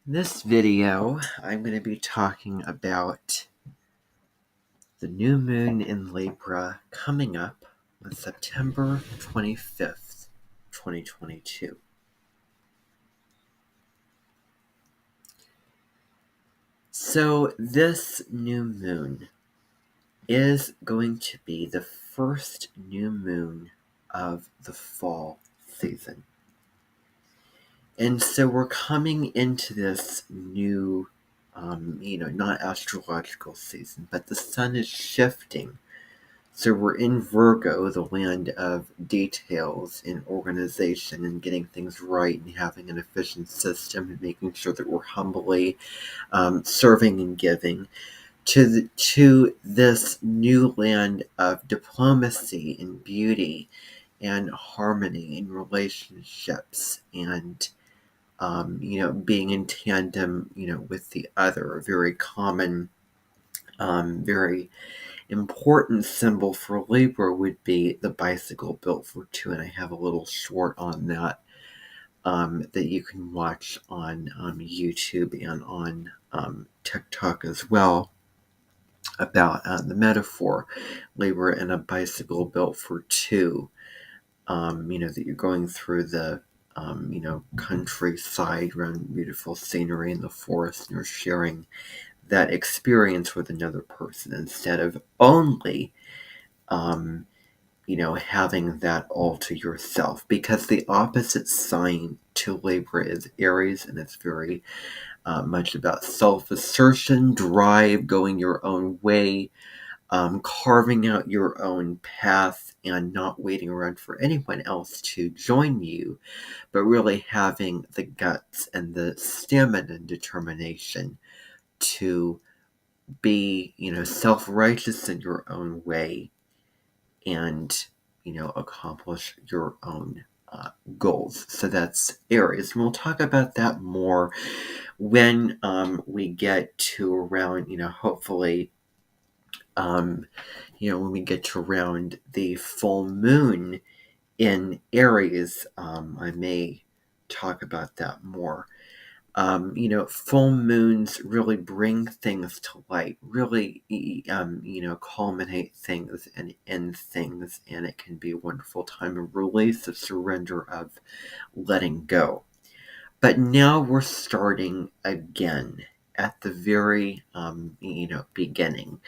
In this video, I'm going to be talking about the new moon in Libra coming up on September 25th, 2022. So this new moon is going to be the first new moon of the fall season. And so we're coming into this new, not astrological season, but the sun is shifting. So we're in Virgo, the land of details and organization and getting things right and having an efficient system and making sure that we're humbly serving and giving to this new land of diplomacy and beauty and harmony and relationships and being in tandem, with the other. A very common, very important symbol for Libra would be the bicycle built for two, and I have a little short on that that you can watch on YouTube and on TikTok as well about the metaphor Libra and a bicycle built for two. That you're going through the countryside around beautiful scenery in the forest, and you're sharing that experience with another person instead of only having that all to yourself, because the opposite sign to Libra is Aries, and it's very much about self-assertion, drive, going your own way, carving out your own path and not waiting around for anyone else to join you, but really having the guts and the stamina and determination to be, self-righteous in your own way and, accomplish your own goals. So that's Aries. And we'll talk about that more when we get to around, hopefully, when we get to around the full moon in Aries. I may talk about that more. Full moons really bring things to light, really, culminate things and end things, and it can be a wonderful time of release, of surrender, of letting go. But now we're starting again at the very, beginning.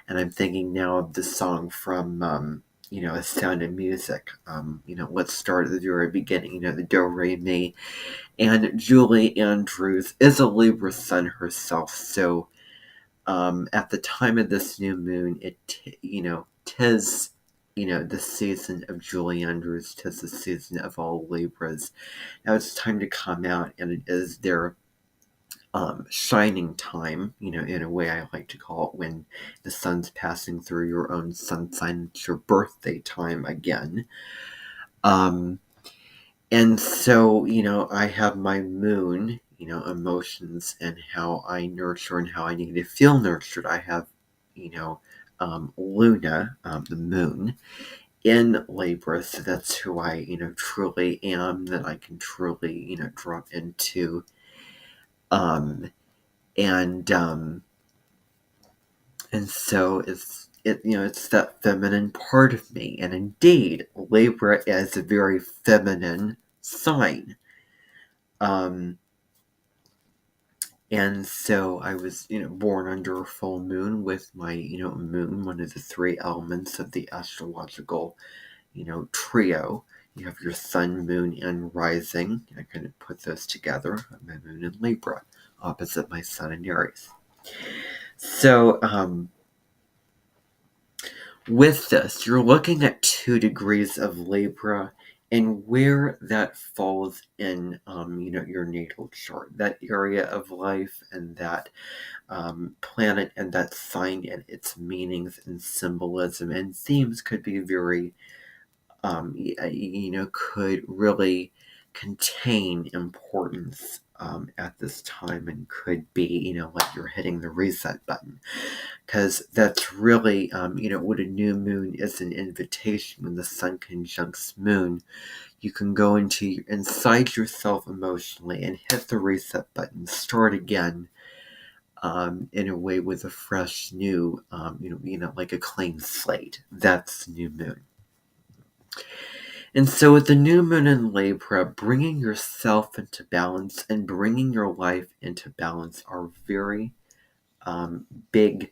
And I'm thinking now of the song from, A Sound of Music. Let's start at the very beginning, the do, re, mi. And Julie Andrews is a Libra sun herself. So at the time of this new moon, tis, the season of Julie Andrews, tis the season of all Libras. Now it's time to come out, and it is their shining time, in a way I like to call it, when the sun's passing through your own sun sign. It's your birthday time again. And so, I have my moon, emotions and how I nurture and how I need to feel nurtured. I have, Luna, the moon, in Libra. So that's who I, truly am, that I can truly, drop into. And so it's that feminine part of me. And indeed, Libra is a very feminine sign. And so I was, born under a full moon with my, moon, one of the three elements of the astrological, trio. You have your sun, moon, and rising. I kind of put those together. My moon in Libra, opposite my sun in Aries. So, with this, you're looking at 2 degrees of Libra, and where that falls in, your natal chart, that area of life and that planet and that sign and its meanings and symbolism and themes could be very, could really contain importance at this time, and could be, like you're hitting the reset button. Because that's really, what a new moon is, an invitation. When the sun conjuncts moon, you can go inside yourself emotionally and hit the reset button, start again, in a way with a fresh new, like a clean slate. That's the new moon. And so with the new moon in Libra, bringing yourself into balance and bringing your life into balance are very big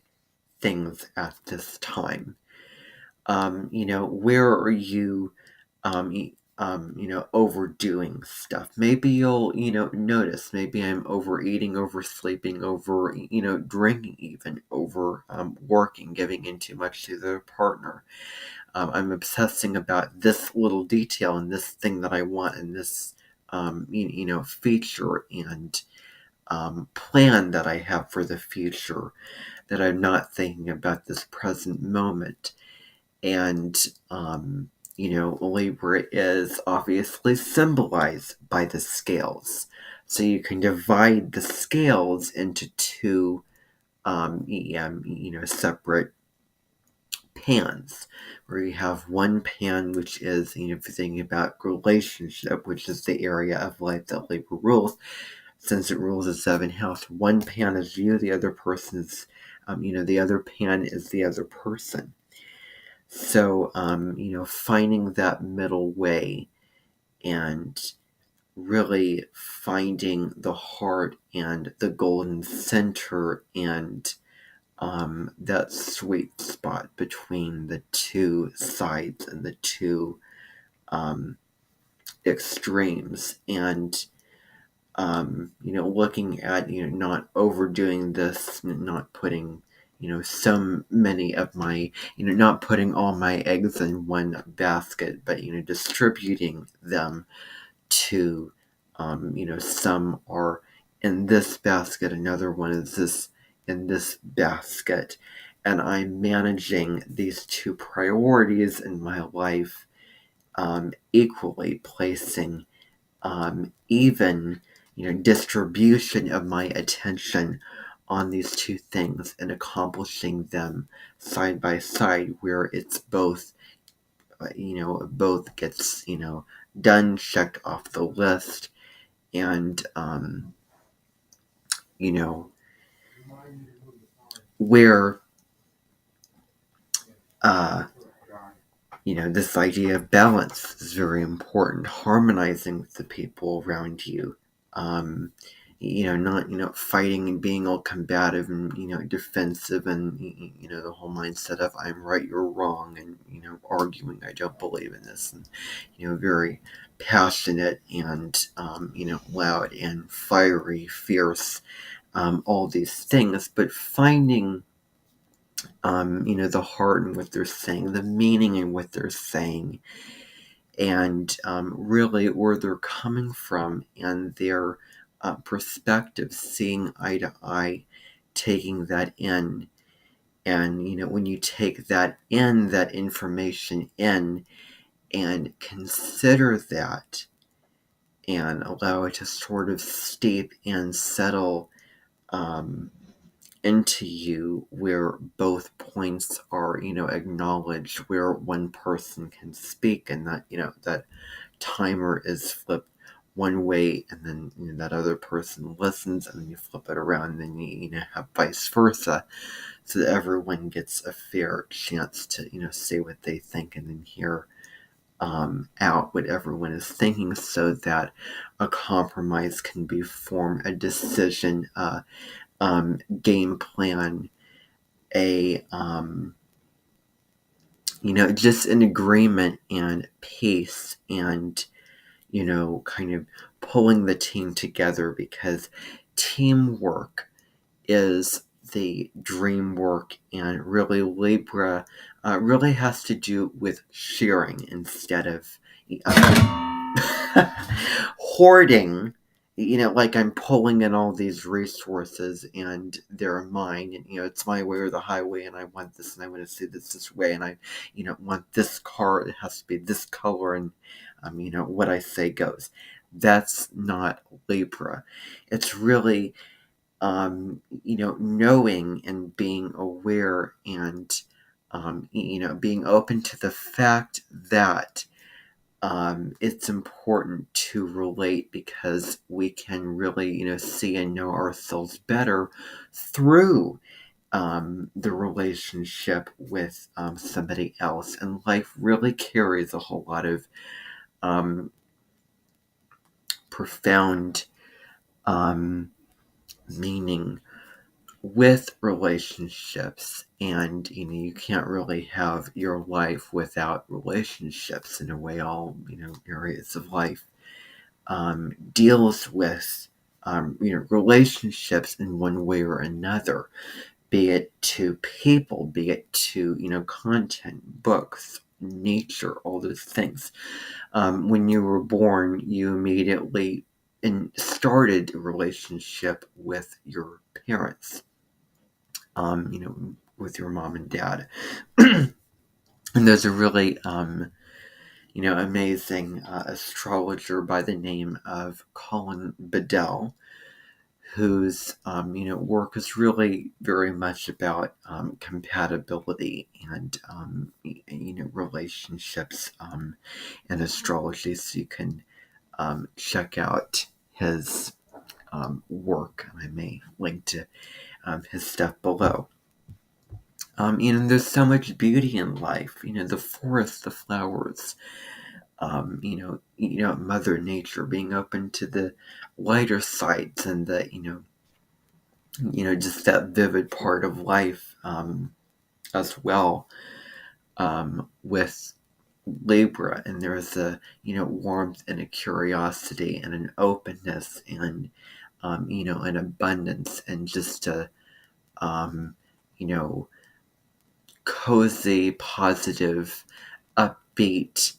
things at this time. Where are you, overdoing stuff? Maybe you'll, notice, maybe I'm overeating, oversleeping, drinking even, over working, giving in too much to the partner. I'm obsessing about this little detail and this thing that I want and this, feature and plan that I have for the future, that I'm not thinking about this present moment. And, Libra is obviously symbolized by the scales. So you can divide the scales into two, separate pans, where you have one pan which is, if you're thinking about relationship, which is the area of life that Libra rules, since it rules the seventh house. One pan is you, the other person's, the other pan is the other person. So, finding that middle way and really finding the heart and the golden center and that sweet spot between the two sides and the two extremes. And looking at, not overdoing this, not putting, so many of my, not putting all my eggs in one basket, but, distributing them to, some are in this basket, another one is this in this basket. And I'm managing these two priorities in my life equally, placing even, distribution of my attention on these two things and accomplishing them side by side, where it's both, both gets, done, checked off the list. And, where, this idea of balance is very important, harmonizing with the people around you. Not, fighting and being all combative and, defensive and, the whole mindset of I'm right, you're wrong, and, arguing, I don't believe in this, and, very passionate and, loud and fiery, fierce, all these things, but finding, the heart in what they're saying, the meaning in what they're saying, and really where they're coming from and their perspective, seeing eye to eye, taking that in. And, when you take that in, that information in, and consider that and allow it to sort of steep and settle into you, where both points are, acknowledged, where one person can speak, and that, that timer is flipped one way, and then, that other person listens, and then you flip it around, and then you, have vice versa, so that everyone gets a fair chance to, say what they think, and then hear out what everyone is thinking, so that a compromise can be formed, a decision, game plan, a just an agreement and pace, and, kind of pulling the team together, because teamwork is the dream work, and really Libra really has to do with sharing instead of hoarding, like I'm pulling in all these resources and they're mine, and, it's my way or the highway, and I want this, and I want to see this way, and I, want this car, it has to be this color, and, what I say goes. That's not Libra. It's really, knowing and being aware and, being open to the fact that it's important to relate because we can really, see and know ourselves better through the relationship with somebody else. And life really carries a whole lot of um, profound um, meaning with relationships. And you can't really have your life without relationships. In a way, all areas of life deals with relationships in one way or another, be it to people, be it to content, books, nature, all those things. When you were born, you immediately started a relationship with your parents, with your mom and dad. And there's a really amazing astrologer by the name of Colin Bedell, whose work is really very much about compatibility and relationships and astrology. So you can check out his work, and I may link to his stuff below. There's so much beauty in life. The forest, the flowers. Mother Nature, being open to the lighter sides and the just that vivid part of life as well, with Libra. And there's a warmth and a curiosity and an openness and an abundance and just a you know cozy, positive, upbeat,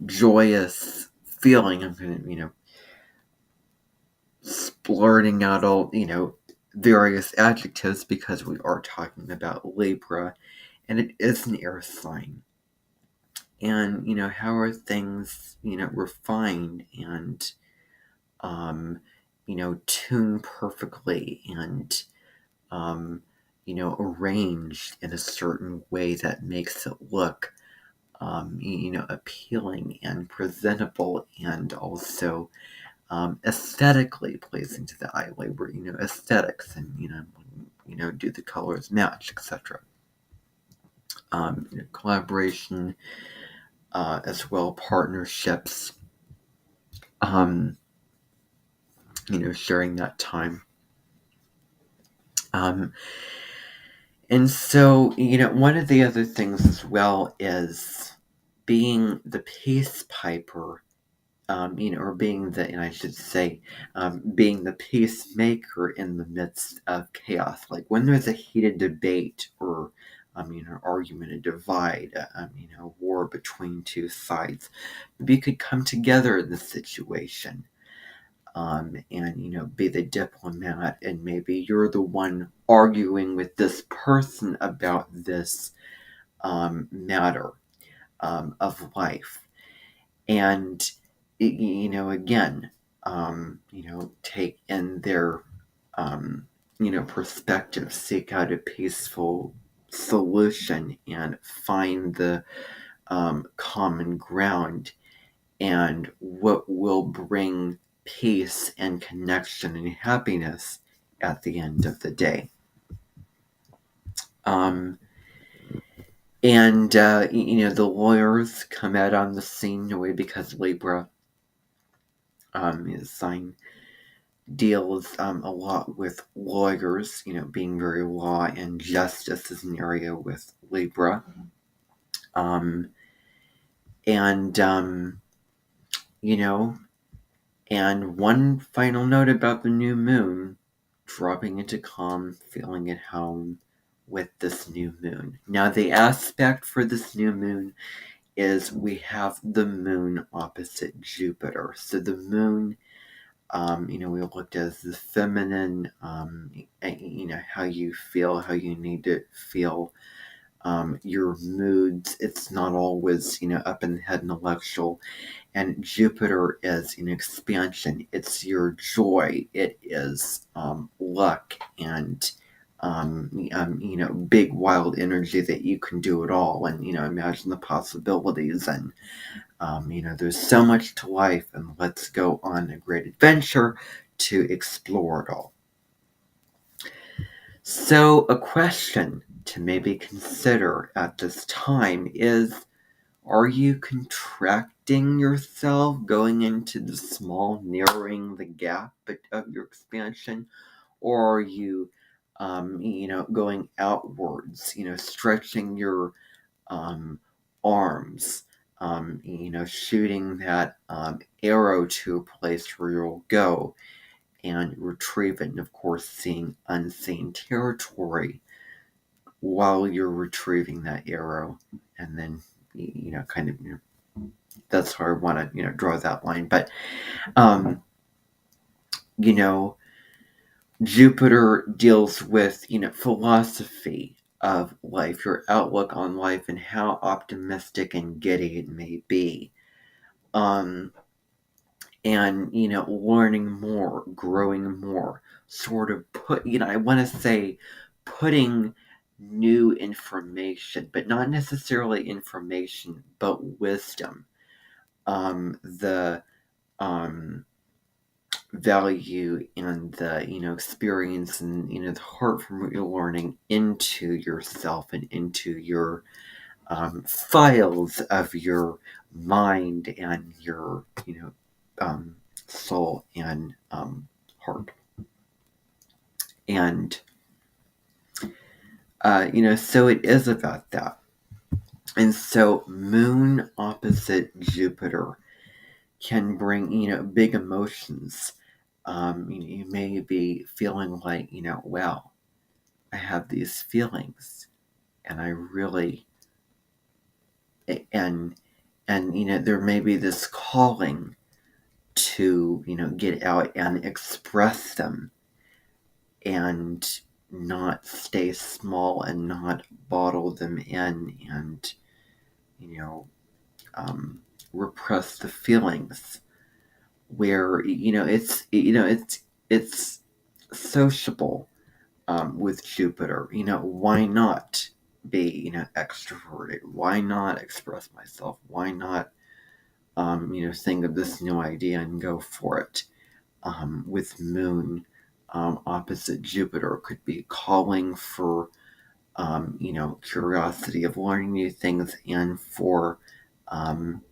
joyous feeling. I'm gonna splurting out all various adjectives because we are talking about Libra, and it is an air sign. And how are things refined and tuned perfectly and arranged in a certain way that makes it look appealing and presentable, and also aesthetically pleasing to the eye. Labor, aesthetics, and do the colors match, etc. Collaboration, as well, partnerships. Sharing that time. And so, one of the other things as well is being the peace piper, or being the, and I should say, being the peacemaker in the midst of chaos. Like when there's a heated debate or, an argument, a divide, a war between two sides, we could come together in the situation. And be the diplomat, and maybe you're the one arguing with this person about this matter of life, and again, take in their perspective, seek out a peaceful solution, and find the common ground, and what will bring peace and connection and happiness at the end of the day. And the lawyers come out on the scene in a way because Libra sign deals a lot with lawyers, being very law and justice is an area with Libra. And and one final note about the new moon, dropping into calm, feeling at home with this new moon. Now, the aspect for this new moon is we have the moon opposite Jupiter. So the moon, we looked at as the feminine, how you feel, how you need to feel, your moods. It's not always, up in the head intellectual. And Jupiter is an expansion. It's your joy. It is luck and big wild energy that you can do it all, and imagine the possibilities, and there's so much to life, and let's go on a great adventure to explore it all. So a question to maybe consider at this time is, are you contracting yourself, going into the small, narrowing the gap of your expansion, or are you, going outwards, stretching your arms, shooting that arrow to a place where you'll go and retrieve it, and of course, seeing unseen territory while you're retrieving that arrow, and then kind of that's where I want to draw that line. But you know Jupiter deals with philosophy of life, your outlook on life, and how optimistic and giddy it may be, and learning more, growing more, sort of I want to say putting new information, but not necessarily information, but wisdom, the value and the experience, and the heart from what you're learning into yourself and into your files of your mind and your soul and heart. And so it is about that. And so Moon opposite Jupiter can bring big emotions. You may be feeling like well, I have these feelings, and I really and there may be this calling to get out and express them, and not stay small, and not bottle them in, and repress the feelings, where it's sociable with Jupiter. Why not be extroverted? Why not express myself? Why not think of this new idea and go for it? With Moon opposite Jupiter, could be calling for curiosity of learning new things, and for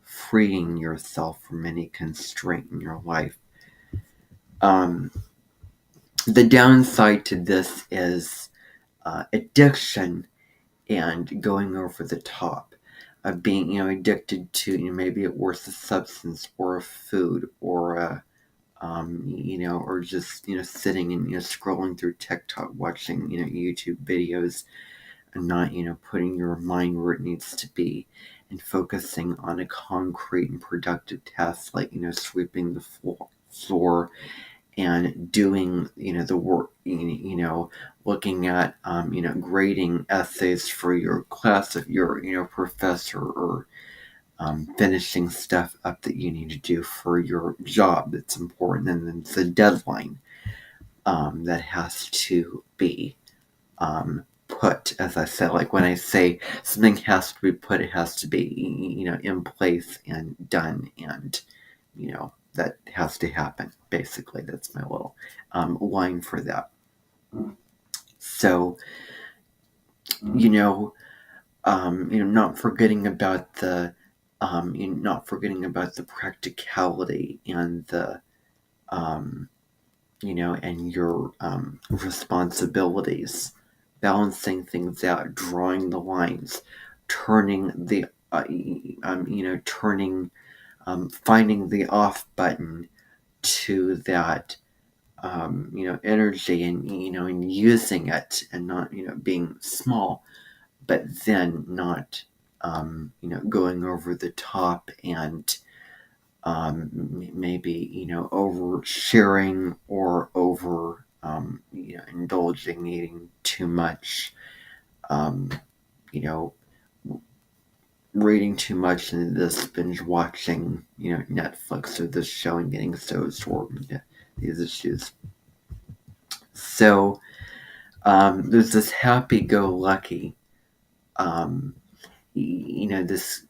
freeing yourself from any constraint in your life. The downside to this is addiction and going over the top, of being addicted to maybe a substance, or a food, or a or just sitting and scrolling through TikTok, watching YouTube videos, and not putting your mind where it needs to be, and focusing on a concrete and productive task, like sweeping the floor, and doing the work, looking at grading essays for your class if you're professor, or finishing stuff up that you need to do for your job that's important, and then it's a deadline that has to be put. As I said, like when I say something has to be put, it has to be in place and done, and that has to happen. Basically, that's my little line for that. So not forgetting about the practicality, and the and your responsibilities, balancing things out, drawing the lines, turning the finding the off button to that energy, and using it, and not being small, but then not going over the top, and maybe oversharing, or over indulging, eating too much, reading too much, and this binge watching Netflix or this show, and getting so absorbed into these issues. So There's this happy-go-lucky, um, this,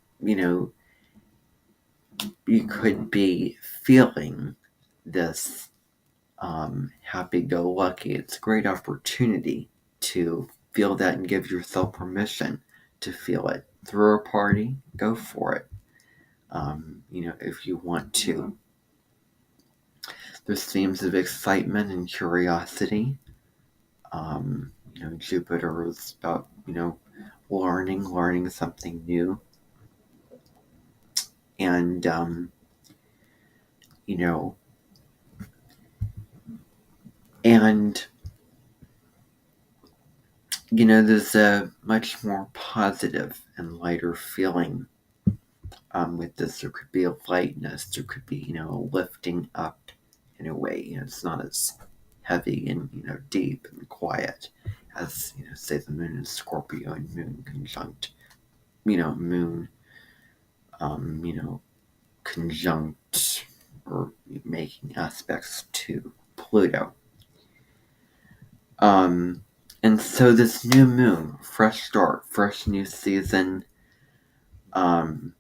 you could be feeling this happy-go-lucky. It's a great opportunity to feel that and give yourself permission to feel it. Throw a party, go for it. If you want to. There's themes of excitement and curiosity. Jupiter is about, learning something new. And, you know, and, there's a much more positive and lighter feeling with this. There could be a lightness. There could be, a lifting up in a way. It's not as heavy and, deep and quiet as, say the moon in Scorpio and moon conjunct, moon, conjunct or making aspects to Pluto. And so this new moon, fresh start, fresh new season, go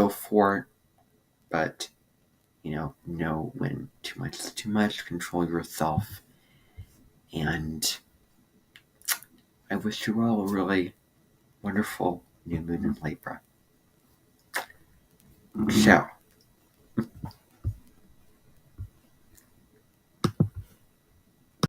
for it, but, know when too much is too much, control yourself, and I wish you all a really wonderful new moon in Libra. Ciao.